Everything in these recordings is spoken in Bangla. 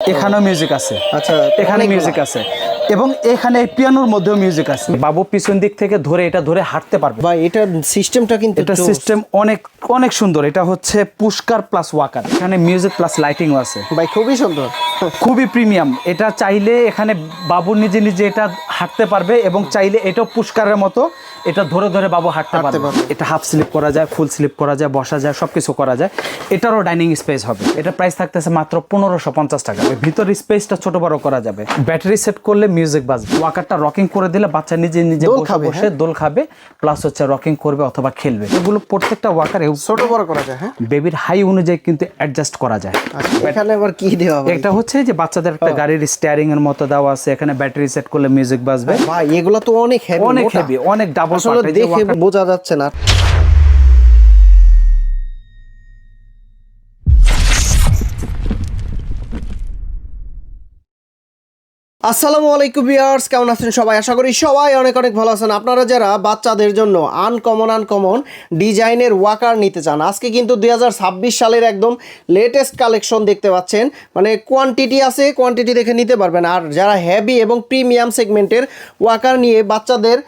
এখানেও মিউজিক আছে। আচ্ছা, এখানে মিউজিক আছে এবং এখানে পিয়ানোর মধ্যেও মিউজিক আছে। বাবু পিছন দিক থেকে ধরে এটা ধরে হাঁটতে পারবে। ভাই এটার সিস্টেমটা কিন্তু এটা সিস্টেম অনেক অনেক সুন্দর। এটা হচ্ছে পুশকার প্লাস ওয়াকার। এখানে মিউজিক প্লাস লাইটিংও আছে। ভাই খুবই সুন্দর, খুবই প্রিমিয়াম। এটা চাইলে এখানে বাবু নিজে নিজে এটা হাঁটতে পারবে এবং চাইলে এটাও পুশকারের মতো এটা ধরে ধরে বাবু হাঁটতে পারবে। এটা হাফ স্লিপ করা যায়, ফুল স্লিপ করা যায়, বসা যায়, সবকিছু করা যায়। এটারও ডাইনিং স্পেস হবে। এটা প্রাইস থাকতেছে মাত্র 1550 টাকা। ভিতর স্পেসটা ছোট বড় করা যাবে। ব্যাটারি সেট করলে মিউজিক বাজবে। ওয়াকারটা রকিং করে দিলে বাচ্চা নিজে নিজে বসে দোল খাবে, প্লাস হচ্ছে রকিং করবে অথবা খেলবে। এগুলো প্রত্যেকটা ওয়াকার ছোট বড় করা যায়। হ্যাঁ, বেবির হাই অনুযায়ী কিন্তু অ্যাডজাস্ট করা যায়। এখানে আবার কি দেওয়া হবে? এটা হচ্ছে যে বাচ্চাদের একটা গাড়ির স্টিয়ারিং এর মতো দেওয়া আছে। এখানে ব্যাটারি সেট করলে মিউজিক বাজবে। ভাই এগুলো তো অনেক হেভি, অনেক হেভি, অনেক ডাবল পার্ট। দেখে বোঝা যাচ্ছে না। আসসালামু আলাইকুম ভিউয়ার্স, কেমন আছেন সবাই? আশা করি সবাই অনেক অনেক ভালো আছেন। আপনারা যারা বাচ্চাদের জন্য আনকমন ডিজাইনের ওয়াকার নিতে চান, আজকে কিন্তু 2026 সালের একদম লেটেস্ট কালেকশন দেখতে পাচ্ছেন। মানে কোয়ান্টিটি আছে, কোয়ান্টিটি দেখে নিতে পারবেন। আর যারা হেভি এবং প্রিমিয়াম সেগমেন্টের ওয়াকার নিয়ে বাচ্চাদের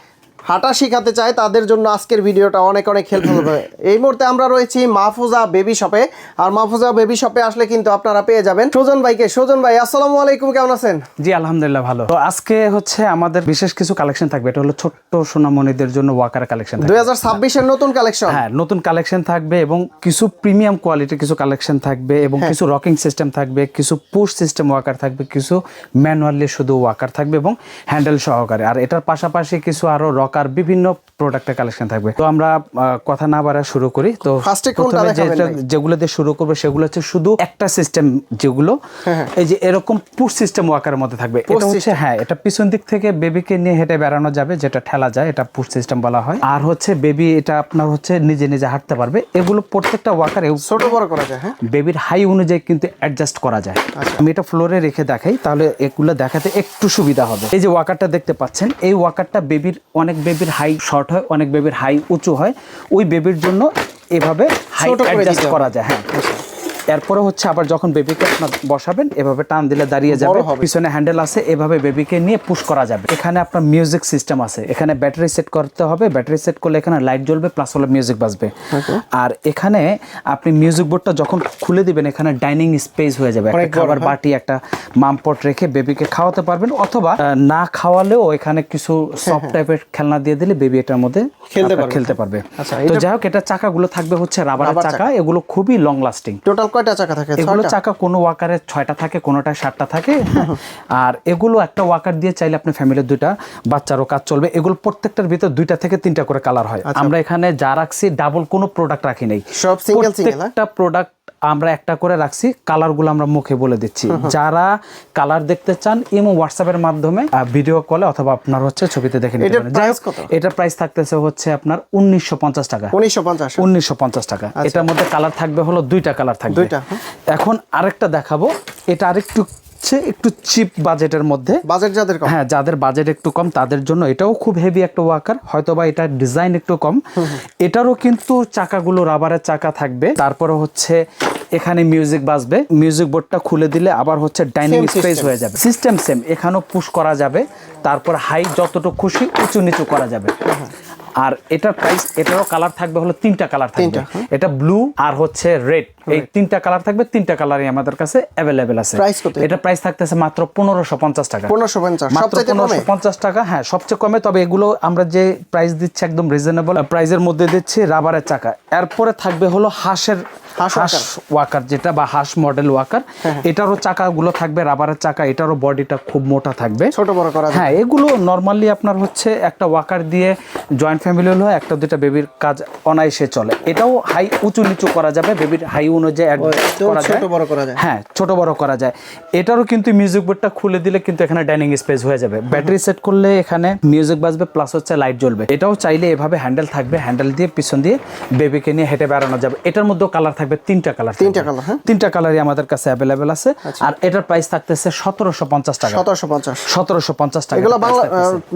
হাঁটা শেখাতে চায় তাদের জন্য আজকের ভিডিওটা অনেক অনেক হেল্পফুল হবে। এই মুহূর্তে আমরা রয়েছি মাহফুজা বেবি শপে। আর মাহফুজা বেবি শপে আসলে কিন্তু আপনারা পেয়ে যাবেন সুজন ভাইকে। সুজন ভাই, আসসালামু আলাইকুম, কেমন আছেন? জি আলহামদুলিল্লাহ ভালো। তো আজকে হচ্ছে আমাদের বিশেষ কিছু কালেকশন থাকবে। এটা হলো ছোট্ট সোনামণিদের জন্য ওয়াকার কালেকশন থাকবে। 2026 এর নতুন কালেকশন। হ্যাঁ, নতুন কালেকশন থাকবে এবং কিছু প্রিমিয়াম কোয়ালিটির কিছু কালেকশন থাকবে এবং কিছু রকিং সিস্টেম থাকবে, কিছু পুশ সিস্টেম ওয়াকার থাকবে, কিছু ম্যানুয়ালি শুধু ওয়াকার থাকবে এবং হ্যান্ডেল সহকারে। আর এটার পাশাপাশি কিছু আরো রকার বিভিন্ন প্রোডাক্টের কালেকশন থাকবে। তো আমরা কথা না বাড়া শুরু করি। তো প্রথমে যেগুলো দিয়ে শুরু করবো সেগুলো হচ্ছে শুধু একটা সিস্টেম, যেগুলো এই যে এরকম পুশ সিস্টেম ওয়াকারের মধ্যে থাকবে। এটা হচ্ছে এটা পিছন দিক থেকে বেবিকে নিয়ে হেঁটে বেড়ানো যাবে, যেটা ঠেলা যায়, এটা পুশ সিস্টেম বলা হয়। আর হচ্ছে বেবি এটা আপনার হচ্ছে নিজে নিজে হাঁটতে পারবে। এগুলো প্রত্যেকটা ওয়াকার ছোট বড় করা যায়। হ্যাঁ, বেবির হাই অনুযায়ী কিন্তু অ্যাডজাস্ট করা যায়। আমি এটা ফ্লোরে রেখে দেখাই, তাহলে এগুলো দেখাতে একটু সুবিধা হবে। এই যে ওয়াকারটা দেখতে পাচ্ছেন, এই ওয়াকারটা বেবির অনেক বেবির হাই শর্ট হয়, অনেক বেবির হাই উঁচু হয়। ওই বেবির জন্য এভাবে হাই অ্যাডজাস্ট করা যায়। হ্যাঁ, এরপরে হচ্ছে আবার যখন বেবিকে আপনার বসাবেন এভাবে টান দিলে দাঁড়িয়ে যাবে। পিছনে হ্যান্ডেল আছে, এভাবে বেবিকে নিয়ে পুশ করা যাবে। এখানে আপনার মিউজিক সিস্টেম আছে। এখানে ব্যাটারি সেট করতে হবে। ব্যাটারি সেট করলে এখানে লাইট জ্বলবে, প্লাস হলো মিউজিক বাজবে। আর এখানে আপনি মিউজিক বোর্ডটা যখন খুলে দিবেন এখানে ডাইনিং স্পেস হয়ে যাবে। একটা খাবার বাটি, একটা মামপট রেখে বেবিকে খাওয়াতে পারবেন, অথবা না খাওয়ালেও এখানে কিছু সফট টাইপের খেলনা দিয়ে দিলে বেবি এটার মধ্যে খেলতে পারবে। তো যাই হোক, এটা চাকাগুলো থাকবে হচ্ছে রাবারের চাকা। এগুলো খুবই লং লাস্টিং। টোটাল কয়টা চাকা থাকে? এগুলো চাকা কোনো ওয়াকারে 6টা থাকে, কোনোটায় 7টা থাকে। আর এগুলো একটা ওয়াকার দিয়ে চাইলে আপনি ফ্যামিলির 2টা বাচ্চারও কাজ চলবে। এগুলো প্রত্যেকটার ভিতর 2টা থেকে 3টা করে কালার হয়। আমরা এখানে যা রাখছি ডাবল কোনো প্রোডাক্ট রাখি নাই, সব সিঙ্গেল সিঙ্গেল। প্রত্যেকটা প্রোডাক্ট আমরা একটা করে রাখছি। কালারগুলো আমরা মুখে বলে দিচ্ছি। যারা কালার দেখতে চান ইমো হোয়াটসঅ্যাপের মাধ্যমে ভিডিও কলে অথবা আপনার হচ্ছে ছবিতে দেখে নিতে পারেন। এটার প্রাইস থাকতেছে হচ্ছে আপনার 1950 টাকা। 1950 টাকা। এটার মধ্যে কালার থাকবে হলো 2টা কালার থাকবে। এখন আরেকটা দেখাবো। এটা আরেকটু একটু চিপ বাজেটের মধ্যে, বাজেট যাদের কম, হ্যাঁ যাদের বাজেট একটু কম তাদের জন্য এটাও খুব হেভি একটা ওয়াকার। হয়তোবা এটার ডিজাইন একটু কম। এটারও কিন্তু চাকাগুলো রাবারের চাকা থাকবে। তারপরে হচ্ছে এখানে মিউজিক বাজবে। মিউজিক বোর্ডটা খুলে দিলে আবার হচ্ছে ডাইনিং স্পেস হয়ে যাবে। সিস্টেম সেম, এখানেও পুশ করা যাবে। তারপর হাই যতটুকু খুশি উঁচু নিচু করা যাবে। আর এটার প্রাইস, এটারও কালার থাকবে হলো 3টা কালার থাকবে। এটা ব্লু আর হচ্ছে রেড, এই 3টা কালার থাকবে। 3টা কালারই আমাদের কাছে অ্যাভেলেবেল আছে। এটা প্রাইস থাকতেছে মাত্র 1550 টাকা। 1550 টাকা। হ্যাঁ, সবচেয়ে কমে। তবে এগুলো আমরা যে প্রাইস দিচ্ছি একদম রিজনেবল প্রাইসের মধ্যে দিচ্ছি। রাবারের চাকা। এরপরে থাকবে হলো হাঁস ওয়াকার, যেটা বা হাঁস মডেল ওয়াকার। এটারও চাকাগুলো থাকবে রাবারের চাকা। এটারও বডিটা খুব মোটা থাকবে, ছোট বড় করা। হ্যাঁ, এগুলো নরমালি আপনার হচ্ছে একটা ওয়াকার দিয়ে জয়েন্ট ফ্যামিলি হলো 1-2টা বেবির কাজ অনায়াসে চলে। এটাও হাই উঁচু নিচু করা যাবে, বেবির হাই অনুযায়ী ছোট বড় করা যায়। হ্যাঁ, ছোট বড় করা যায়। এটারও কিন্তু মিউজিক বোর্ডটা খুলে দিলে কিন্তু এখানে ডাইনিং স্পেস হয়ে যাবে। ব্যাটারি সেট করলে এখানে মিউজিক বাজবে, প্লাস হচ্ছে লাইট জ্বলবে। এটাও চাইলে এভাবে হ্যান্ডেল থাকবে, হ্যান্ডেল দিয়ে পিছন দিয়ে বেবিকে নিয়ে হেঁটে বেড়ানো যাবে। এটার মধ্যেও কালার থাকবে 3টা কালার। 3টা কালারই আমাদের কাছে অ্যাভেলেবেল আছে। আর এটার প্রাইস থাকতেছে 1750 টাকা। 1750 টাকা। এগুলো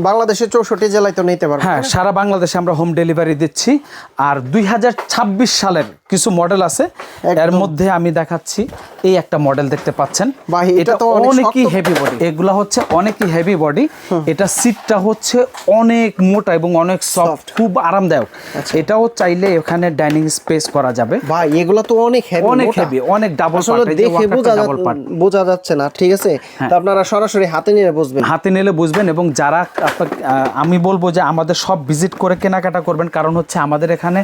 বাংলাদেশের 64 জেলায় তো নিতে পারবেন। হ্যাঁ, সারা বাংলাদেশে আমরা হোম ডেলিভারি দিচ্ছি। আর 2026 সালের কিছু মডেল আছে, এর মধ্যে আমি দেখাচ্ছি এই একটা মডেল দেখতে পাচ্ছেন। ভাই এটা তো অনেকই হেভি বডি, এগুলা হচ্ছে অনেকই হেভি বডি। এটা সিটটা হচ্ছে অনেক মোটা এবং অনেক সফট, খুব আরামদায়ক। এটাও চাইলে এখানে ডাইনিং স্পেস করা যাবে। ভাই এগুলো তো অনেক হেভি, অনেক হেভি, অনেক ডাবল পার্ট, এই যে ডাবল পার্ট বোঝা যাচ্ছে না, ঠিক আছে? তো আপনারা সরাসরি হাতে নিয়ে বুঝবেন, হাতে নিলে বুঝবেন। এবং যারা আমি বলবো যে আমাদের সব ভিজিট করে কেনাকাটা করবেন, কারণ হচ্ছে আমাদের এখানে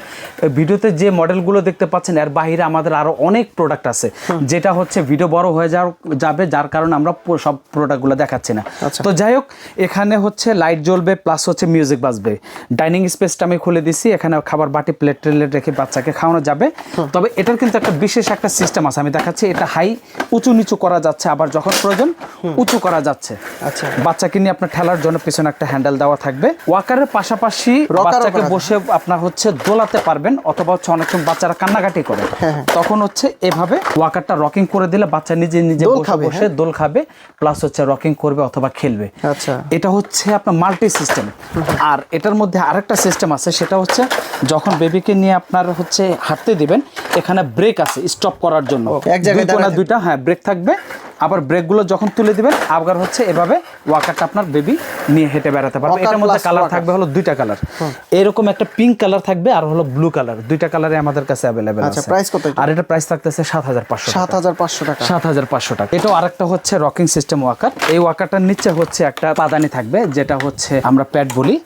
ভিডিওতে যে মডেলগুলো দেখতে পাচ্ছেন এর বাইরে আমাদের আরো অনেক প্রোডাক্ট আছে, যেটা হচ্ছে ভিডিও বড় হয়ে যাবে, যার কারণে আমরা সব প্রোডাক্টগুলো দেখাচ্ছি না। তো যাই হোক, এখানে হচ্ছে লাইট জ্বলবে প্লাস হচ্ছে মিউজিক বাজবে। ডাইনিং স্পেসটা আমি খুলে দিছি, এখানে খাবার বাটি প্লেট টেলেট রেখে বাচ্চাকে খাওয়ানো যাবে। তবে এটার কিন্তু একটা বিশেষ একটা সিস্টেম আছে, আমি দেখাচ্ছি। এটা হাই উঁচু নিচু করা যাচ্ছে, আবার যখন প্রয়োজন উঁচু করা যাচ্ছে। আচ্ছা, বাচ্চাকে নিয়ে আপনার ঠেলার জন্য পিছনে একটা হ্যান্ডেল দেওয়া থাকবে। ওয়াকারের পাশাপাশি বাচ্চাকে বসে আপনার হচ্ছে দোলাতে পারবেন, অথবা হচ্ছে অনেক সময় বাচ্চারা কান্নাকাটি করে, তখন হচ্ছে এভাবে ওয়াকারটা রকিং করে দিলে বাচ্চা নিজে নিজে বসে দোল খাবে, প্লাস হচ্ছে রকিং করবে অথবা খেলবে। আচ্ছা, এটা হচ্ছে আপনার মাল্টি সিস্টেম। আর এটার মধ্যে আরেকটা সিস্টেম আছে, সেটা হচ্ছে যখন বেবিকে নিয়ে আপনার হচ্ছে হাঁটতে দিবেন, এখানে ব্রেক আছে স্টপ করার জন্য, এক জায়গায় দুইটা ব্রেক থাকবে। আবার ব্রেকগুলো যখন তুলে দিবেন, আবার হচ্ছে এভাবে ওয়াকারটা আপনার বেবি নিয়ে হেঁটে বেড়াতে পারবে। এটার মধ্যে কালার থাকবে হলো দুইটা কালার, এরকম একটা পিঙ্ক কালার থাকবে আর হলো ব্লু কালার, দুইটা কালারে আমাদের কাছে অ্যাভেলেবেল আছে। প্রাইস কত? আর এটা প্রাইস থাকতেছে 7,500 টাকা। 7,500 টাকা। এটাও আরেকটা হচ্ছে রকিং সিস্টেম ওয়াকার। এই ওয়াকারটার নিচে হচ্ছে একটা পাদানি থাকবে, যেটা হচ্ছে আমরা প্যাড বলি,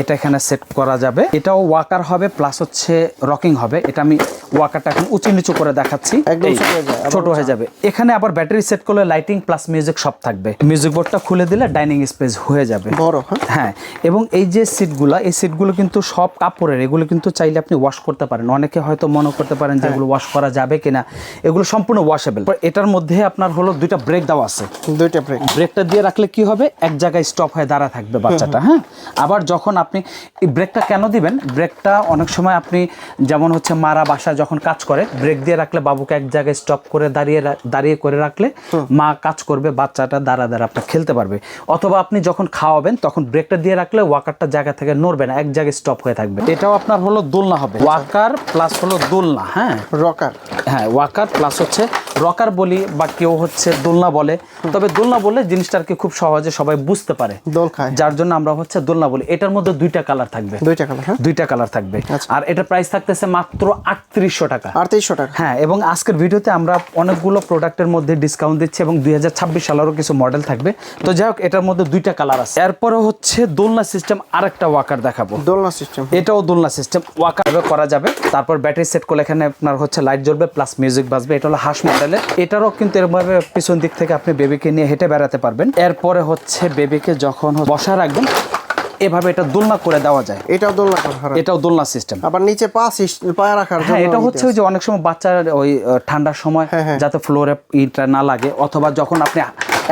এটা এখানে সেট করা যাবে। এটাও ওয়াকার হবে প্লাস হচ্ছে রকিং হবে। এটা আমি ওয়াকারটা এখন উঁচু নিচু করে দেখাচ্ছি, ছোট হয়ে যাবে। এখানে আবার ব্যাটারি সেট করলে লাইটিং প্লাস মিউজিক সব থাকবে। মিউজিক বোর্ডটা খুলে দিলে ডাইনিং স্পেস হয়ে যাবে বড়। হ্যাঁ, এবং এই যে সিটগুলো, এই সিটগুলো কিন্তু সব কাপড়ের, এগুলো কিন্তু চাইলে আপনি ওয়াশ করতে পারেন। অনেকে হয়তো মনে করতে পারেন যে এগুলো ওয়াশ করা যাবে কিনা, এগুলো সম্পূর্ণ ওয়াশেবল। এটার মধ্যে আপনার হলো দুইটা ব্রেক দেওয়া আছে, দুইটা ব্রেক। ব্রেকটা দিয়ে রাখলে কি হবে, এক জায়গায় স্টপ হয়ে দাঁড়া থাকবে বাচ্চাটা। হ্যাঁ, আবার যখন আপনি এই ব্রেকটা কেন দিবেন, ব্রেকটা অনেক সময় আপনি যেমন হচ্ছে মারা বাসায় যখন কাজ করে, ব্রেক দিয়ে রাখলে বাবুকে এক জায়গায় স্টপ করে দাঁড়িয়ে করে রাখলে মা কাজ করবে, বাচ্চাটা দাঁড়া আপনার খেলতে পারবে। অথবা আপনি যখন খাওয়াবেন তখন ব্রেকটা দিয়ে রাখলে ওয়াকারটা জায়গা থেকে নড়বে না, এক জায়গায় স্টপ হয়ে থাকবে। এটাও আপনার হলো দোলনা হবে, ওয়াকার প্লাস হলো দোলনা। হ্যাঁ, রকার। হ্যাঁ, ওয়াকার প্লাস হচ্ছে রকার বলি, বা কেউ হচ্ছে দোলনা বলে। তবে দোলনা বললে জিনিসটা আর কি খুব সহজে সবাই বুঝতে পারে, দোল খায়, যার জন্য আমরা হচ্ছে দোলনা বলি। এটার মধ্যে দুইটা কালার থাকবে, দুইটা কালার থাকবে। আর এটার প্রাইস থাকতেছে মাত্র 3800 টাকা। 3800 টাকা। হ্যাঁ, এবং আজকের ভিডিওতে আমরা অনেকগুলো প্রোডাক্টের মধ্যে ডিসকাউন্ট দিচ্ছি এবং 2026 সালেরও কিছু মডেল থাকবে। তো যাই হোক, এটার মধ্যে দুইটা কালার আছে। এরপরে হচ্ছে দোলনা সিস্টেম আরেকটা ওয়াকার দেখাবো। দোলনা সিস্টেম, এটাও দোলনা সিস্টেম ওয়াকার করা যাবে। তারপর ব্যাটারি সেট করলে এখানে আপনার হচ্ছে লাইট জ্বলবে প্লাস মিউজিক বাজবে। এটা হলো হাঁস মডেলের। এটারও কিন্তু এরভাবে পিছন দিক থেকে আপনি বেবিকে নিয়ে হেঁটে বেড়াতে পারবেন। এরপরে হচ্ছে বেবিকে যখন বসা রাখবেন, এভাবে এটা দোলনা করে দেওয়া যায়। এটাও দোলনা করা, এটাও দোলনা সিস্টেম। আবার নিচে পা রাখার জন্য। হ্যাঁ, এটা হচ্ছে ওই যে অনেক সময় বাচ্চার ওই ঠান্ডার সময় যাতে ফ্লোরে ইটা না লাগে, অথবা যখন আপনি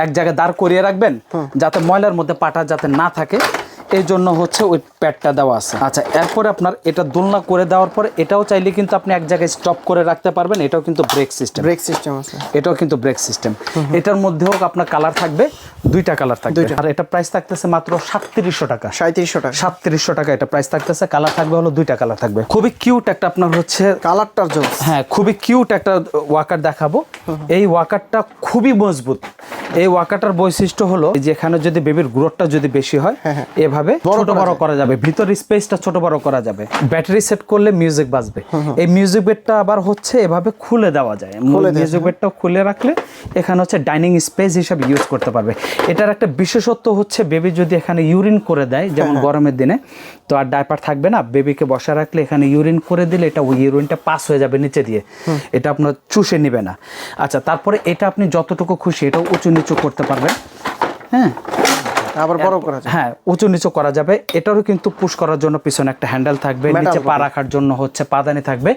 এক জায়গায় দাঁড় করিয়ে রাখবেন যাতে ময়লার মধ্যে পাটা যাতে না থাকে, এই জন্য হচ্ছে ওই প্যাডটা দেওয়া আছে। আচ্ছা, এরপরে আপনার এটা দোলনা করে দেওয়ার পরে এটাও চাইলে কিন্তু আপনি এক জায়গায় স্টপ করে রাখতে পারবেন। এটাও কিন্তু ব্রেক সিস্টেম আছে। এটাও কিন্তু ব্রেক সিস্টেম। এটার মধ্যেও আপনার কালার থাকবে, দুইটা কালার থাকবে। আর এটা প্রাইস থাকতেছে মাত্র 3700 টাকা। 3700 টাকা এটা প্রাইস থাকতেছে। কালার থাকবে হলো দুইটা কালার থাকবে। খুবই কিউট একটা আপনার হচ্ছে কালারটার জন্য। হ্যাঁ, খুবই কিউট একটা ওয়াকার দেখাবো। এই ওয়াকারটা খুবই মজবুত। এই ওয়াকারটার বৈশিষ্ট্য হলো যে এখানে যদি বেবির গ্রোথটা যদি বেশি হয়, এভাবে ছোট বড় করা যাবে, ভিতর স্পেসটা ছোট বড় করা যাবে। ব্যাটারি সেট করলে মিউজিক বাজবে। এই মিউজিক বেডটা আবার হচ্ছে এভাবে খুলে দেওয়া যায়। মিউজিক বেডটা খুলে রাখলে এখানে হচ্ছে ডাইনিং স্পেস হিসেবে ইউজ করতে পারবে। এটার একটা বিশেষত্ব হচ্ছে বেবি যদি এখানে ইউরিন করে দেয়, যেমন গরমের দিনে, তো আর ডাইপার থাকবে না, বেবিকে বসা রাখলে এখানে ইউরিন করে দিলে এটা ওই ইউরিনটা পাস হয়ে যাবে নিচে দিয়ে, এটা আপনার চুষে নিবে না। আচ্ছা, তারপরে এটা আপনি যতটুকু খুশি এটা উঁচু নিচু করতে পারবেন। হ্যাঁ, আবার বড় করা যায়। হ্যাঁ, উঁচু নিচু করা যাবে। এটারও কিন্তু পুশ করার জন্য পিছনে একটা হ্যান্ডেল থাকবে, নিচে পা রাখার জন্য হচ্ছে পাদানি থাকবে।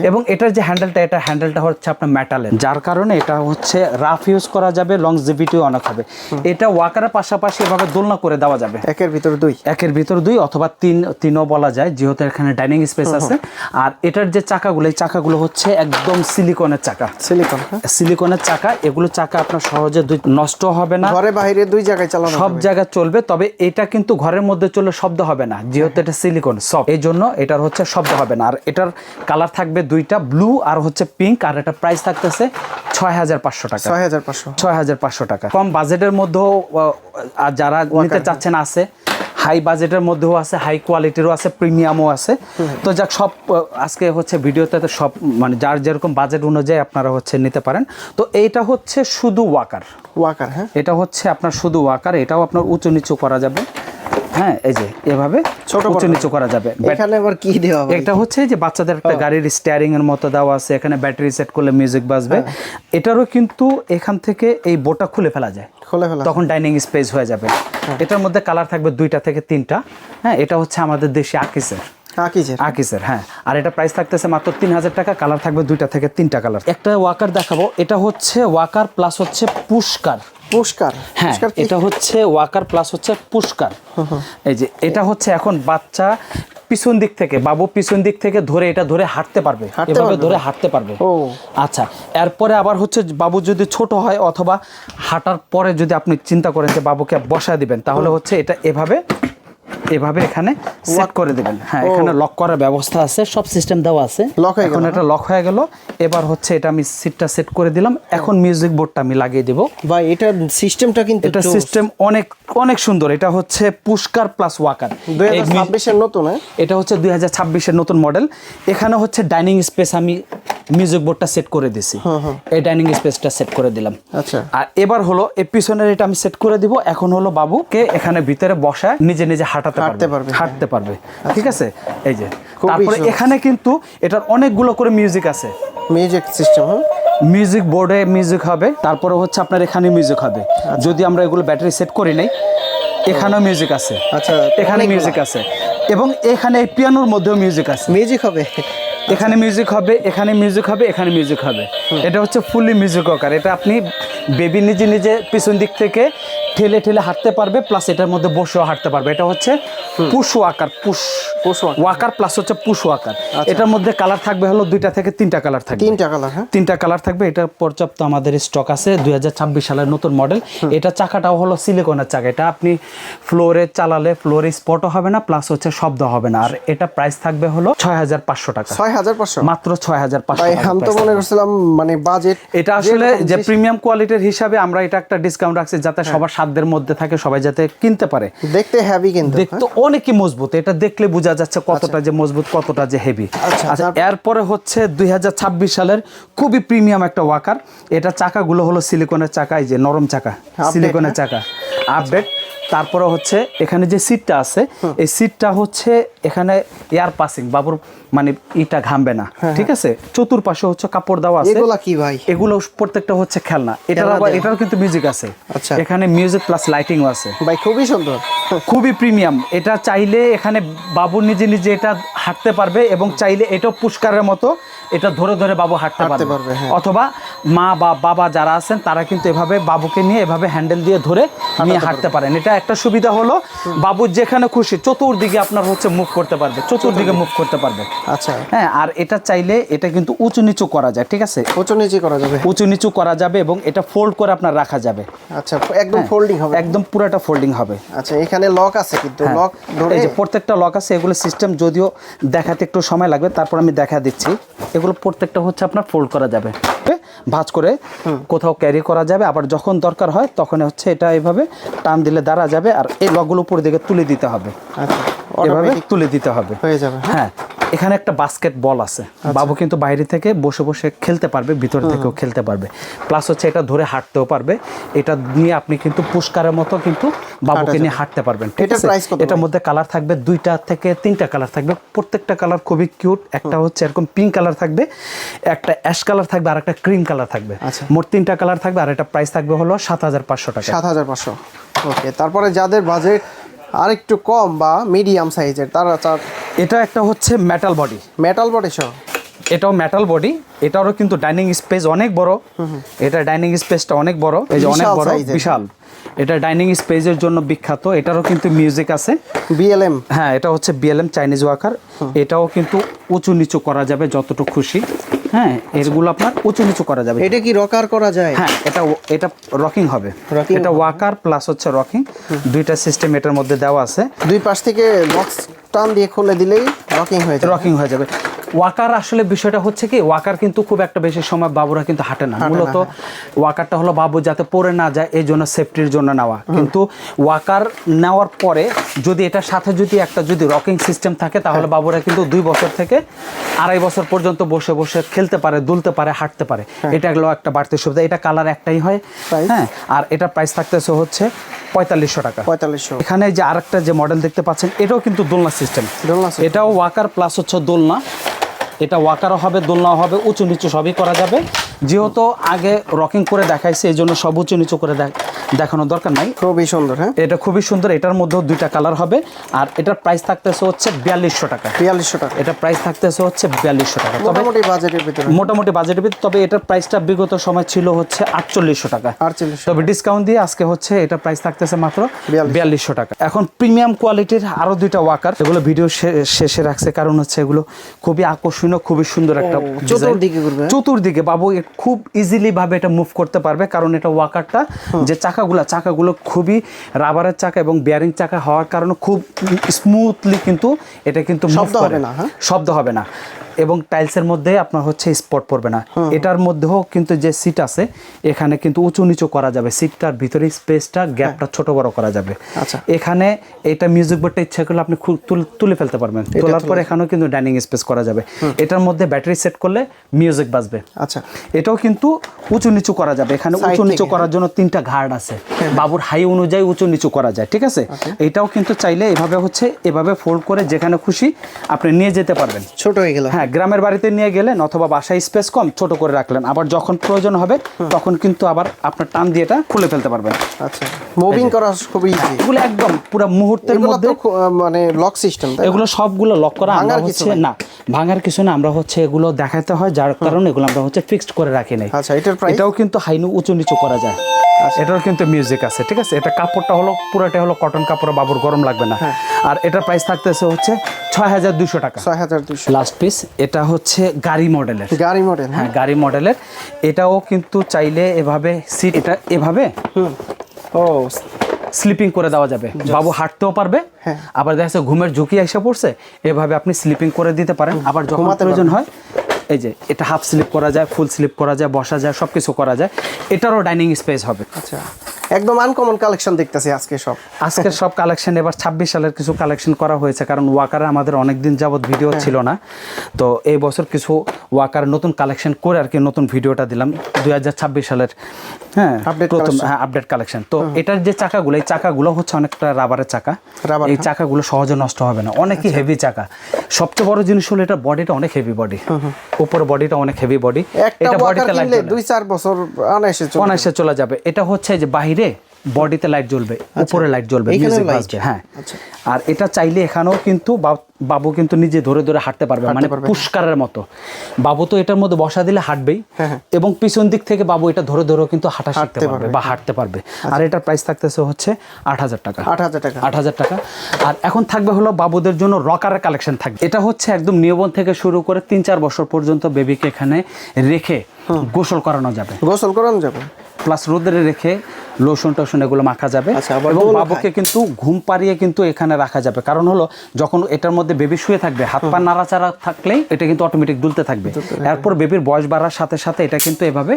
এবং এটার যে হ্যান্ডেলটা হচ্ছে আপনার মেটালের, যার কারণে এটা হচ্ছে রাফ ইউজ করা যাবে, লংজিভিটিও অনেক হবে। এটা ওয়াকারের পাশাপাশি এভাবে দোলনা করে দেওয়া যাবে। একের ভিতর দুই অথবা তিনও বলা যায়, যেহেতু এখানে ডাইনিং স্পেস আছে। আর এটার যে চাকাগুলো, এই চাকাগুলো হচ্ছে একদম সিলিকনের চাকা। সিলিকনের চাকা। এগুলো চাকা আপনার সহজে নষ্ট হবে না, ঘরে বাইরে দুই জায়গায় চালানো, সব জায়গায় চলবে, তবে এটা কিন্তু ঘরের মধ্যে চললে শব্দ হবে না, যেহেতু এটা সিলিকন সফট, এই জন্য এটার হচ্ছে শব্দ হবে না। আর এটার কালার থাকবে দুইটা, ব্লু আর হচ্ছে পিঙ্ক। আর এটা প্রাইস থাকতেছে 6500 টাকা। 6500 টাকা। কম বাজেটের মধ্যেও যারা নিতে চাচ্ছেন আছে, হাই বাজেটের মধ্যেও আছে, হাই কোয়ালিটিরও আছে, প্রিমিয়ামও আছে। তো যাক, সব আজকে হচ্ছে ভিডিওতে তো সব মানে যার যেরকম বাজেট অনুযায়ী আপনারা হচ্ছে নিতে পারেন। তো এইটা হচ্ছে শুধু ওয়াকার, হ্যাঁ, এটা হচ্ছে আপনার শুধু ওয়াকার। এটাও আপনার উঁচু নিচু করা যাবে। হ্যাঁ, এই যে এভাবে ছোট উঁচু নিচু করা যাবে। এখানে আবার কি দেওয়া হবে? এটা হচ্ছে যে বাচ্চাদের একটা গাড়ির স্টিয়ারিং এর মতো দেওয়া আছে, এখানে ব্যাটারি সেট করলে মিউজিক বাজবে। এটারও কিন্তু এখান থেকে এই বোর্ডটা খুলে ফেলা যায়, তখন ডাইনিং স্পেস হয়ে যাবে। এটার মধ্যে কালার থাকবে 2টা থেকে 3টা। হ্যাঁ, এটা হচ্ছে আমাদের দেশি আকিসের। হ্যাঁ, আর এটা প্রাইস থাকতেছে মাত্র 3000 টাকা। কালার থাকবে 2টা থেকে 3টা কালার। একটা ওয়াকার দেখাবো, এটা হচ্ছে ওয়াকার প্লাস হচ্ছে পুশকার। হ্যাঁ, এটা হচ্ছে ওয়াকার প্লাস হচ্ছে পুশকার। এই যে এটা হচ্ছে এখন বাচ্চা পিছন দিক থেকে, বাবু পিছন দিক থেকে ধরে এটা ধরে হাঁটতে পারবে, এভাবে ধরে হাঁটতে পারবে। আচ্ছা, এরপরে আবার হচ্ছে বাবু যদি ছোট হয় অথবা হাঁটার পরে যদি আপনি চিন্তা করেন যে বাবুকে বসায় দিবেন, তাহলে হচ্ছে এটা এভাবে এখানে সেট করে দিবেন। হ্যাঁ, এখানে লক করার ব্যবস্থা আছে, সব সিস্টেম দেওয়া আছে। এখন এটা লক হয়ে গেল। এবার হচ্ছে এটা আমি সিটটা সেট করে দিলাম। এখন মিউজিক বোর্ডটা আমি লাগিয়ে দেব। ভাই, এটা সিস্টেমটা কিন্তু এটা সিস্টেম অনেক সুন্দর। এটা হচ্ছে পুশকার প্লাস ওয়াকার, 2026 এর নতুন। এটা হচ্ছে 2026 এর নতুন মডেল। এখানে হচ্ছে ডাইনিং স্পেস আমি মিউজিক বোর্ডটা সেট করে দিছি। এই ডাইনিং স্পেসটা সেট করে দিলাম। আচ্ছা, আর এবার হলো এই পিছনের এটা আমি সেট করে দিব। এখন হলো বাবুকে এখানে ভিতরে বসায় নিজে নিজে হাঁটতে পারবে। ঠিক আছে, এই যে। তারপরে এখানে কিন্তু এটার অনেকগুলো করে মিউজিক আছে, মিউজিক সিস্টেম। মিউজিক বোর্ডে মিউজিক হবে, তারপরে হচ্ছে আপনার এখানে মিউজিক হবে। যদি আমরা এগুলো ব্যাটারি সেট করি নাই, এখানেও মিউজিক আছে। আচ্ছা, এখানে মিউজিক আছে, এবং এখানে এই পিয়ানোর মধ্যেও মিউজিক আছে। এখানে মিউজিক হবে, এখানে মিউজিক হবে, এখানে মিউজিক হবে। এটা হচ্ছে ফুললি মিউজিক ওয়াকার। এটা আপনি বেবি নিজে নিজে পিছন দিক থেকে ঠেলে ঠেলে হাঁটতে পারবে, প্লাস এটার মধ্যে বসেও হাঁটতে পারবে। এটা হচ্ছে পুশ ওয়াকার প্লাস হচ্ছে পুশ ওয়াকার। এটার মধ্যে কালার থাকবে হলো 2টা থেকে 3টা কালার থাকবে। 3টা কালার থাকবে। এটা পর্যাপ্ত আমাদের স্টক আছে। 2026 সালের নতুন মডেল। এটা চাকাটাও হলো সিলিকনের চাকা। এটা আপনি ফ্লোরে চালালে ফ্লোরে স্পটও হবে না, প্লাস হচ্ছে শব্দ হবে না। আর এটা প্রাইস থাকবে হলো 6500 টাকা। 6500 মাত্র 6500 টাকা। আমি তো মনে করছিলাম মানে বাজেট। এটা আসলে যে প্রিমিয়াম কোয়ালিটির হিসাবে আমরা এটা একটা ডিসকাউন্ট রাখছি, যাতে সবার সাধ্যের মধ্যে থাকে, সবাই যাতে কিনতে পারে। দেখতে হেভি, কিন্তু দেখতে অনেকই মজবুত। এটা দেখলে বোঝা যাচ্ছে কতটা যে মজবুত, কতটা যে হেভি। আচ্ছা, এরপরে হচ্ছে 2026 সালের খুবই প্রিমিয়াম একটা ওয়াকার। এটা চাকাগুলো হলো সিলিকনের চাকা, এই যে নরম চাকা, সিলিকনের চাকা, আপডেট। তারপরে হচ্ছে এখানে যে সিটটা আছে, এই সিটটা হচ্ছে এখানে এয়ার পাসিং, বাবুর মানে ইটা ঘামবে না। ঠিক আছে, চতুর্পাশে হচ্ছে কাপড় দেওয়া আছে। এগুলা কি ভাই? এগুলো প্রত্যেকটা হচ্ছে খেলনা। এটারও কিন্তু মিউজিক আছে। আচ্ছা, এখানে মিউজিক প্লাস লাইটিংও আছে ভাই, খুবই সুন্দর, খুবই প্রিমিয়াম। এটা চাইলে এখানে বাবু নিজে নিজে এটা হাঁটতে পারবে, এবং চাইলে এটাও পুশকারের মতো এটা ধরে ধরে বাবু হাঁটতে পারবে। অথবা মা বা বাবা যারা আছেন তারা কিন্তু এভাবে বাবুকে নিয়ে এভাবে হ্যান্ডেল দিয়ে ধরে নিয়ে হাঁটতে পারেন। এটা একটা সুবিধা হলো, বাবু যেখানে খুশি চতুর্দিকে আপনার হচ্ছে মুভ করতে পারবে, চতুর্দিকে মুভ করতে পারবে। আচ্ছা, হ্যাঁ, আর এটা চাইলে এটা কিন্তু উঁচু নিচু করা যায়। ঠিক আছে, উঁচু নিচু করা যাবে, এবং এটা ফোল্ড করে আপনার রাখা যাবে। আচ্ছা, একদম ফোল্ডিং হবে, একদম পুরোটা ফোল্ডিং হবে। আচ্ছা, এখানে লক আছে, কিন্তু লক ধরে, এই যে প্রত্যেকটা লক আছে। এগুলো সিস্টেম যদিও দেখাতে একটু সময় লাগবে, তারপর আমি দেখা দিচ্ছি। এগুলো প্রত্যেকটা হচ্ছে আপনার ফোল্ড করা যাবে, ভাঁজ করে কোথাও ক্যারি করা যাবে। আবার যখন দরকার হয় তখন হচ্ছে এটা এইভাবে টান দিলে দাঁড়া যাবে, আর এই লকগুলো উপর দিকে তুলে দিতে হবে। আচ্ছা, এভাবে তুলে দিতে হবে, হয়ে যাবে। হ্যাঁ, এখানে একটা বাস্কেট বল আছে। বাবু কিন্তু বাইরে থেকে বসে বসে খেলতে পারবে, ভিতর থেকেও খেলতে পারবে, প্লাস হচ্ছে এটা ধরে হাঁটতেও পারবে। এটা নিয়ে আপনি কিন্তু পুশকারের মতো কিন্তু বাবুকে নিয়ে হাঁটতে পারবেন। এটার মধ্যে কালার থাকবে 2টা থেকে 3টা কালার থাকবে। প্রত্যেকটা কালার খুবই কিউট। একটা হচ্ছে এরকম পিঙ্ক কালার থাকবে, একটা অ্যাশ কালার থাকবে, আর একটা ক্রিম কালার থাকবে। মোট 3টা কালার থাকবে। আর এটা প্রাইস থাকবে হলো 7500 টাকা। 7500। ওকে, তারপরে যাদের বাজেট আর একটু কম বা মিডিয়াম সাইজের, তারা এটা একটা হচ্ছে মেটাল বডি সহ। এটাও মেটাল বডি। এটারও কিন্তু ডাইনিং স্পেস অনেক বড়। এটা ডাইনিং স্পেসটা অনেক বড়, এই যে অনেক বড়, বিশাল। এটা ডাইনিং স্পেসের জন্য বিখ্যাত। এটারও কিন্তু মিউজিক আছে, বিএলএম। হ্যাঁ, এটা হচ্ছে বিএলএম চাইনিজ ওয়াকার। এটাও কিন্তু উঁচু নিচু করা যাবে যতটুকু খুশি। হ্যাঁ এগুলো আপনার উঁচু নিচু করা যাবে। এটা কি রকার করা যায়? হ্যাঁ এটা রকিং হবে। Rocking এটা ওয়াকার প্লাস হচ্ছে রকিং, দুইটা সিস্টেম এটার মধ্যে দেওয়া আছে। দুই পাশ থেকে বক্স টান দিয়ে খুলে দিলেই রকিং হয়ে যাবে। রকিং হয়ে যাবে। ওয়াকার আসলে বিষয়টা হচ্ছে কি, ওয়াকার কিন্তু খুব একটা বেশি সময় বাবুরা কিন্তু হাঁটে না। মূলত ওয়াকারটা হলো বাবু যাতে পড়ে না যায় এই জন্য, সেফটির জন্য নেওয়া। কিন্তু ওয়াকার নেওয়ার পরে যদি এটার সাথে যদি একটা যদি রকিং সিস্টেম থাকে তাহলে বাবুরা কিন্তু 2 বছর থেকে 2.5 বছর পর্যন্ত বসে বসে খেলতে পারে, দুলতে পারে, হাঁটতে পারে। এটা হলো একটা বাড়তি সুবিধা। এটা কালার একটাই হয়। হ্যাঁ, আর এটা প্রাইস থাকতেছে হচ্ছে 4500 টাকা। 4500। এখানে যে আরেকটা যে মডেল দেখতে পাচ্ছেন এটাও কিন্তু দোলনা সিস্টেম। এটাও ওয়াকার প্লাস হচ্ছে দোলনা। এটা ওয়াকারও হবে, দোলনাও হবে, উঁচু নিচু সবই করা যাবে। যেহেতু আগে রকিং করে দেখাইছে এই জন্য সব উঁচু নিচু করে দেখানোর দরকার নাই। খুবই সুন্দর। হ্যাঁ, এটা খুবই সুন্দর। এটার মধ্যেও 2টা কালার হবে। আর এটার প্রাইস থাকতেছে হচ্ছে 4200 টাকা। 4200 টাকা। এটা প্রাইস থাকতেছে হচ্ছে 4200 টাকা। মোটামুটি বাজেটের ভিতরে, মোটামুটি বাজেটের ভিতরে। তবে এটার প্রাইসটা বিগত সময় ছিল হচ্ছে 4800 টাকা। 4800। তবে ডিসকাউন্ট দিয়ে আজকে হচ্ছে এটা প্রাইস থাকতেছে মাত্র 4200 টাকা। এখন প্রিমিয়াম কোয়ালিটির আরো 2টা ওয়াকার, এগুলো ভিডিও শেষে রাখছে কারণ হচ্ছে এগুলো খুবই আকর্ষণীয়, খুবই সুন্দর একটা চতুর্দিকে ঘুরবে। চতুর্দিকে বাবু খুব ইজিলি ভাবে এটা মুভ করতে পারবে। কারণ এটা ওয়াকারটা যে চাকাগুলো খুবই রাবারের চাকা এবং বিয়ারিং চাকা হওয়ার কারণে খুব স্মুথলি কিন্তু এটা কিন্তু শব্দ হবে না। হ্যাঁ, শব্দ হবে না এবং টাইলসের মধ্যে আপনার হচ্ছে স্পট পড়বে না। এটার মধ্যেও কিন্তু যে সিট আছে এখানে কিন্তু উঁচু নিচু করা যাবে। সিটটার ভিতরে স্পেসটা গ্যাপটা ছোট বড় করা যাবে। আচ্ছা, এখানে এটা মিউজিক বোর্ডটা ইচ্ছা করলে আপনি তুলে ফেলতে পারবেন। তোলার পর এখানেও কিন্তু ডাইনিং স্পেস করা যাবে। এটার মধ্যে ব্যাটারি সেট করলে মিউজিক বাজবে। আচ্ছা, এটাও কিন্তু উঁচু নিচু করা যাবে। এখানে উঁচু নিচু করার জন্য 3টা ঘাট আছে। বাবুর হাই অনুযায়ী উঁচু নিচু করা যায়। ঠিক আছে, এটাও কিন্তু চাইলে এভাবে ফোল্ড করে যেখানে খুশি আপনি নিয়ে যেতে পারবেন। ছোট হয়ে গেল। হ্যাঁ, গ্রামের বাড়িতে নিয়ে গেলেন অথবা বাসায় স্পেস কম, ছোট করে রাখলেন। আবার যখন প্রয়োজন হবে তখন কিন্তু আবার আপনার টান দিয়ে এটা খুলে ফেলতে পারবেন। আচ্ছা, মুভিং করা খুবই ইজি। এগুলো একদম পুরো মুহূর্তের মধ্যে, মানে লক সিস্টেম। এগুলো সবগুলো লক করা। আমরা হচ্ছে না ভাঙার কিছু না, আমরা হচ্ছে এগুলো দেখাতে হয় যার কারণে এগুলো আমরা হচ্ছে ফিক্সড করে রাখি নাই। আচ্ছা, এটাও কিন্তু হাইনু উঁচু নিচু করা যায়। এটার কিন্তু মিউজিক আছে। ঠিক আছে, এটা কাপড়টা হলো পুরোটা হলো কটন কাপড়, বাবুর গরম লাগবে না। আর এটার প্রাইস থাকতেছে হচ্ছে 6200 টাকা। 6200 লাস্ট পিস। এটা হচ্ছে গাড়ি মডেলের। হ্যাঁ, গাড়ি মডেলের। এটাও কিন্তু চাইলে এভাবে সিট এটা এভাবে স্লিপিং করে দেওয়া যাবে। বাবু হাঁটতেও পারবে। আবার দেখা যাচ্ছে ঘুমের ঝুঁকি এসে পড়ছে, এভাবে আপনি স্লিপিং করে দিতে পারেন। আবার যখন প্রয়োজন হয় এই যে এটা হাফ স্লিপ করা যায়, ফুল স্লিপ করা যায়, বসা যায়, সবকিছু করা যায়। এটারও ডাইনিং স্পেস হবে। আচ্ছা, একদম আনকমন কালেকশন দেখতেছি আজকে সব কালেকশন। এবার 26 সালের কিছু কালেকশন করা হয়েছে কারণ ওয়াকারে আমাদের অনেক দিন যাবত ভিডিও ছিল না। তো এই বছর কিছু ওয়াকার নতুন কালেকশন করে আর কি নতুন ভিডিওটা দিলাম 2026 সালের। হ্যাঁ, প্রথম আপডেট কালেকশন। তো এটার যে চাকাগুলো, এই চাকাগুলো হচ্ছে অনেকটা রাবারের চাকা। এই চাকাগুলো সহজে নষ্ট হবে না, অনেকই হেভি চাকা। সবচেয়ে বড় জিনিস হলো এটা বডিটা অনেক হেভি বডি, উপরে বডিটা অনেক হেভি বডি। এটা বডিতে লাগলে 2-4 বছর অনায়াসে চলে যাবে। এটা হচ্ছে যে বাহিরে বডিতে লাইট জ্বলবে, উপরে লাইট জ্বলবে, মিউজিক বাজবে। হ্যাঁ, আর এটা চাইলে এখানেও কিন্তু বাবু কিন্তু নিজে ধরে ধরে হাঁটতে পারবে, মানে পুষ্কারের মতো। বাবু তো এটার মধ্যে বসা দিলে হাঁটবেই এবং পিছন দিক থেকে বাবু এটা ধরে ধরে কিন্তু হাঁটা শিখতে পারবে বা হাঁটতে পারবে। আর এটার প্রাইস থাকতেছে হচ্ছে 8000 টাকা। 8000 টাকা। আর এখন থাকবে হলো বাবুদের জন্য রকারের কালেকশন থাকবে। এটা হচ্ছে একদম নিয়বন থেকে শুরু করে 3-4 বছর পর্যন্ত বেবিকে এখানে রেখে গোসল করানো যাবে। প্লাস রোদে রেখে লোশন টোশন এগুলো মাখা যাবে। এবং বাবুকে কিন্তু ঘুম পাড়িয়ে কিন্তু এখানে রাখা যাবে। কারণ হলো যখন এটার মধ্যে বেবি শুয়ে থাকবে, হাত পা নাড়াচাড়া থাকলেই এটা কিন্তু অটোমেটিক দুলতে থাকবে। এরপর বেবির বয়স বাড়ার সাথে সাথে এটা কিন্তু এভাবে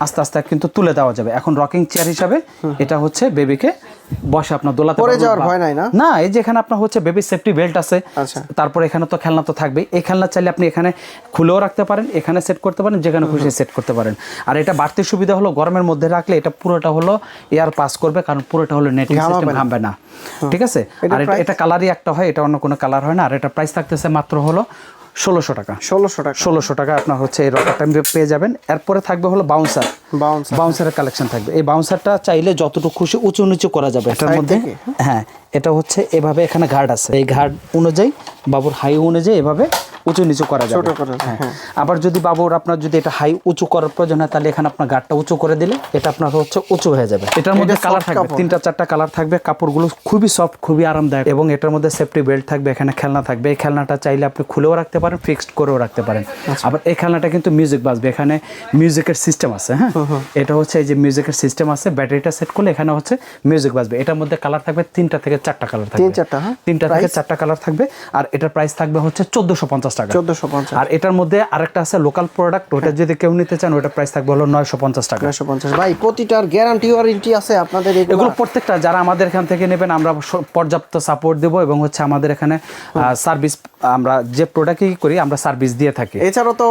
আস্তে আস্তে কিন্তু তুলে দেওয়া যাবে। এখন রকিং চেয়ার হিসাবে এটা হচ্ছে বেবিকে বসে আপনার দোলাতে না। এই যে এখানে আপনার হচ্ছে বেবির সেফটি বেল্ট আছে। তারপর এখানে তো খেলনা তো থাকবেই। এই খেলনা চাইলে আপনি এখানে খুলেও রাখতে পারেন, এখানে সেট করতে পারেন, যেখানে খুশি সেট করতে পারেন। আর এটা বাড়তি সুবিধা হলো গরমের মধ্যে রাখলে এটা পুরোটা হলো এয়ার পাস করবে, কারণ পুরোটা হলো নেটিং সিস্টেম, ঘামবে না। ঠিক আছে, আর এটা কালারই একটা হয়, এটা অন্য কোনো কালার হয় না। আর এটা প্রাইস থাকতেছে মাত্র হলো 1600 টাকা। 1600 টাকা আপনার হচ্ছে এই রকারটা পেয়ে যাবেন। এরপরে থাকবে হলো বাউন্সারের কালেকশন থাকবে। এই বাউন্সারটা চাইলে যতটুকু খুশি উঁচু নিচু করা যাবে এটার মধ্যে। হ্যাঁ, এটা হচ্ছে এভাবে এখানে ঘাট আছে, এই ঘাট অনুযায়ী বাবুর হাই অনুযায়ী এভাবে উঁচু নিচু করা যাবে। ছোট করা যায়, হ্যাঁ। আবার যদি বাবুর আপনার যদি এটা হাই উঁচু করার প্রয়োজন হয় তাহলে এখানে আপনার গাড়টা উঁচু করে দিলে এটা আপনার হচ্ছে উঁচু হয়ে যাবে। এটার মধ্যে এটা কালার soft থাকবে, কাপড়। 3-4টা কালার থাকবে। কাপড়গুলো খুবই সফট, খুবই আরামদায়ক এবং এটার মধ্যে সেফটি বেল্ট থাকবে। এখানে খেলনা থাকবে। এই খেলনাটা চাইলে আপনি খুলেও রাখতে পারেন, ফিক্সড করেও রাখতে পারেন। আবার এই খেলনাটা কিন্তু মিউজিক বাজবে। এখানে মিউজিকের সিস্টেম আছে, হ্যাঁ। এটা হচ্ছে এই যে মিউজিকের সিস্টেম আছে, ব্যাটারিটা সেট করলে এখানে হচ্ছে মিউজিক বাজবে। এটার মধ্যে কালার থাকবে 3টা থেকে 4টা কালার থাকবে। 3-4টা, হ্যাঁ। 3টা থেকে 4টা কালার থাকবে। আর এটার প্রাইস থাকবে হচ্ছে 1450 টাকা। 1450। আর এটার মধ্যে আরেকটা আছে লোকাল প্রোডাক্ট, ওটা যদি কেউ নিতে চান ওটার প্রাইস থাকবে হলো 950 টাকা। 950। ভাই প্রতিটার গ্যারান্টি ওয়ারেন্টি আছে আপনাদের এগুলো প্রত্যেকটা যারা আমাদের এখান থেকে নেবেন আমরা পর্যাপ্ত সাপোর্ট দেবো এবং হচ্ছে আমাদের এখানে সার্ভিস, আমরা যে প্রোডাক্টই করি আমরা সার্ভিস দিয়ে থাকি। এছাড়াও তো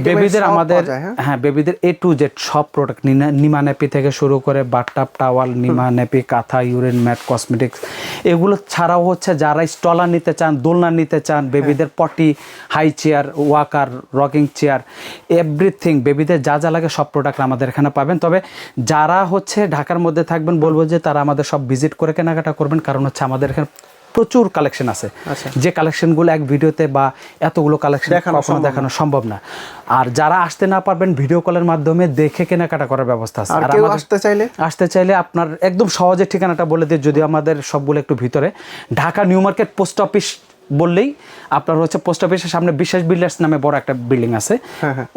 বেবিদের আমাদের, হ্যাঁ, বেবিদের A to Z সব প্রোডাক্ট, নিমা নেপি থেকে শুরু করে বাথটাব টাওয়াল, নিমা নেপি, কাঁথা, ইউরিন ম্যাট, কসমেটিক্স, এগুলো ছাড়াও হচ্ছে যারা স্টলার নিতে চান, দোলনা নিতে চান, বেবিদের potty, high chair, walker, rocking chair, everything বেবিদের যা যা লাগে সব প্রোডাক্ট আমাদের এখানে পাবেন। তবে যারা হচ্ছে ঢাকার মধ্যে থাকবেন বলবো যে তারা আমাদের সব ভিজিট করে কেনাকাটা করবেন, কারণ হচ্ছে আমাদের এখানে প্রচুর কালেকশন আছে। যে কালেকশনগুলো এক ভিডিওতে বা এতগুলো কালেকশন কখনো দেখানো সম্ভব না। আর যারা আসতে না পারবেন ভিডিও কলের মাধ্যমে দেখে কেনাকাটা করার ব্যবস্থা আছে। আর কেউ আসতে চাইলে আপনার একদম সহজে ঠিকানাটা বলে দিই, যদি আমাদের সবগুলো একটু ভিতরে, Dhaka new market post office বললেই আপনার হচ্ছে পোস্ট অফিসের সামনে বিশ্বাস বিল্ডার্স নামে বড় একটা বিল্ডিং আছে,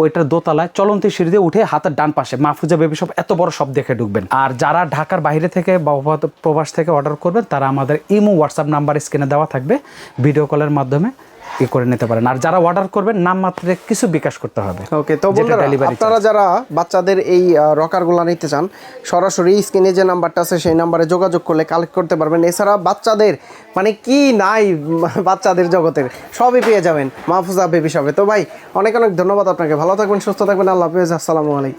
ওইটার দোতলায় চলন্তি সিঁড়ি দিয়ে উঠে হাতের ডান পাশে মাহফুজা বেবি শপ, এত বড় শপ দেখে ঢুকবেন। আর যারা ঢাকার বাইরে থেকে বা প্রবাস থেকে অর্ডার করবেন তারা আমাদের ইমো হোয়াটসঅ্যাপ নাম্বার স্ক্রিনে দেওয়া থাকবে, ভিডিও কলের মাধ্যমে করে নিতে পারেন। আর যারা অর্ডার করবেন নাম মাত্র কিছু বিকাশ করতে হবে। ওকে, তো বন্ধুরা আপনারা যারা বাচ্চাদের এই রকারগুলো নিতে চান সরাসরি স্ক্রিনে যে নাম্বারটা আছে সেই নাম্বারে যোগাযোগ করলে কালেক্ট করতে পারবেন। এছাড়া বাচ্চাদের মানে কি নাই বাচ্চাদের জগতের সবই পেয়ে যাবেন মাহফুজা বেবি শপে। তো ভাই অনেক অনেক ধন্যবাদ আপনাকে, ভালো থাকবেন, সুস্থ থাকবেন, আল্লাহ হাফেজ, আসসালামু আলাইকুম।